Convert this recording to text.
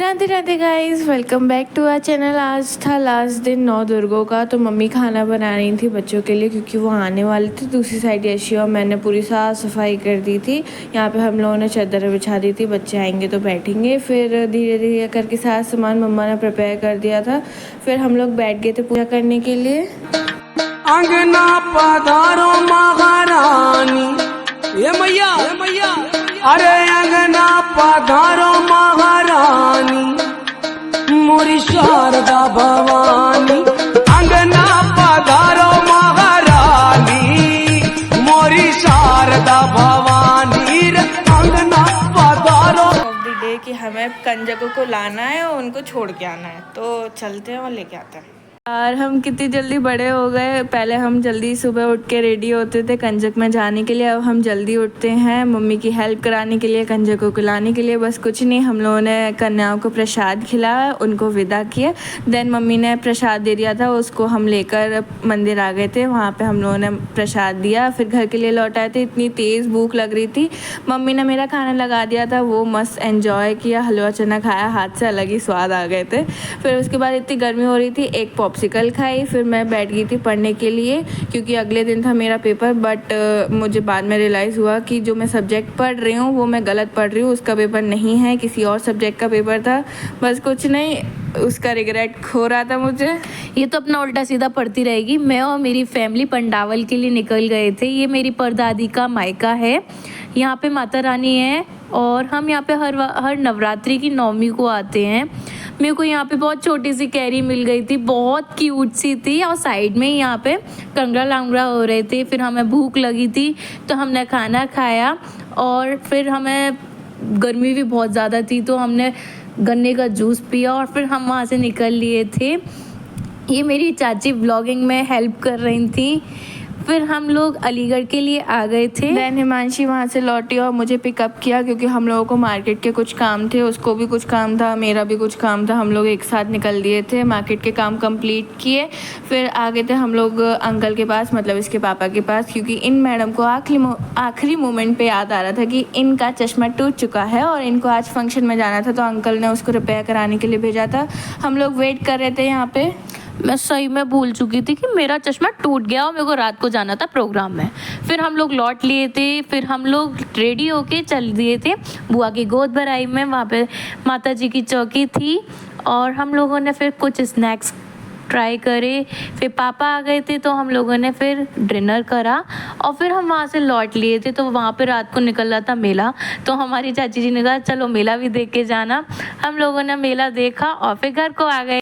Radhe Radhe guys, welcome back to our channel. आज था last दिन 9 दुर्गों का, तो मम्मी खाना बना रही थी बच्चों के लिए क्योंकि वो आने वाले थे। दूसरी साइड यशी और मैंने पूरी साफ़ सफाई कर दी थी। यहाँ पे हम लोगों ने चादर बिछा दी थी, बच्चे आएंगे तो बैठेंगे। फिर धीरे धीरे करके सारा सामान मम्मा ने प्रिपेयर कर दिया था। फिर हम लोग बैठ गए थे पूजा करने के लिए। अंगना पधारो महारानी, ये मैया अरे अंगना पधारो महारानी, मोरी शारदा भवानी। अंगना पधारो महारानी, मोरी शारदा भवानी। अंगना पधारो ऑफ द डे कि हमें कंजकों को लाना है और उनको छोड़ के आना है, तो चलते हैं और लेके आते हैं। और हम कितनी जल्दी बड़े हो गए। पहले हम जल्दी सुबह उठ के रेडी होते थे कंजक में जाने के लिए, अब हम जल्दी उठते हैं मम्मी की हेल्प कराने के लिए, कंजकों को लाने के लिए। बस कुछ नहीं, हम लोगों ने कन्याओं को प्रसाद खिलाया, उनको विदा किए। देन मम्मी ने प्रसाद दे दिया था, उसको हम लेकर मंदिर आ गए थे। वहाँ पे हम लोगों ने प्रसाद दिया, फिर घर के लिए लौट आए थे। इतनी तेज़ भूख लग रही थी, मम्मी ने मेरा खाना लगा दिया था, वो मस्त एन्जॉय किया, हलवा चना खाया, हाथ से अलग ही स्वाद आ गए थे। फिर उसके बाद इतनी गर्मी हो रही थी, एक पॉप्सिकल खाई। फिर मैं बैठ गई थी पढ़ने के लिए क्योंकि अगले दिन था मेरा पेपर। बट मुझे बाद में रियलाइज़ हुआ कि जो मैं सब्जेक्ट पढ़ रही हूँ वो मैं गलत पढ़ रही हूँ, उसका पेपर नहीं है, किसी और सब्जेक्ट का पेपर था। बस कुछ नहीं, उसका रिग्रेट हो रहा था मुझे। ये तो अपना उल्टा सीधा पढ़ती रहेगी। मैं और मेरी फैमिली पंडावल के लिए निकल गए थे। ये मेरी परदादी का मायका है, यहाँ पे माता रानी है और हम यहाँ पे हर नवरात्रि की नवमी को आते हैं। मेरे को यहाँ पे बहुत छोटी सी कैरी मिल गई थी, बहुत क्यूट सी थी, और साइड में ही यहाँ पे कंगड़ा लांगड़ा हो रहे थे। फिर हमें भूख लगी थी तो हमने खाना खाया, और फिर हमें गर्मी भी बहुत ज़्यादा थी तो हमने गन्ने का जूस पिया और फिर हम वहाँ से निकल लिए थे। ये मेरी चाची ब्लॉगिंग में हेल्प कर रही थी। फिर हम लोग अलीगढ़ के लिए आ गए थे। देन हिमांशी वहाँ से लौटी और मुझे पिकअप किया क्योंकि हम लोगों को मार्केट के कुछ काम थे, उसको भी कुछ काम था, मेरा भी कुछ काम था। हम लोग एक साथ निकल दिए थे, मार्केट के काम कंप्लीट किए। फिर आ गए थे हम लोग अंकल के पास, मतलब इसके पापा के पास, क्योंकि इन मैडम को आखिरी मोमेंट पे याद आ रहा था कि इनका चश्मा टूट चुका है और इनको आज फंक्शन में जाना था, तो अंकल ने उसको रिपेयर कराने के लिए भेजा था। हम लोग वेट कर रहे थे यहाँ पे। मैं सही में भूल चुकी थी कि मेरा चश्मा टूट गया और मेरे को रात को जाना था प्रोग्राम में। फिर हम लोग लौट लिए थे, फिर हम लोग रेडी होके चल दिए थे बुआ की गोद भराई में। वहाँ पे माता जी की चौकी थी और हम लोगों ने फिर कुछ स्नैक्स ट्राई करे। फिर पापा आ गए थे तो हम लोगों ने फिर डिनर करा और फिर हम वहाँ से लौट लिए थे। तो वहाँ पे रात को निकल रहा था मेला, तो हमारी चाची जी ने कहा चलो मेला भी देख के जाना। हम लोगों ने मेला देखा और फिर घर को आ गए।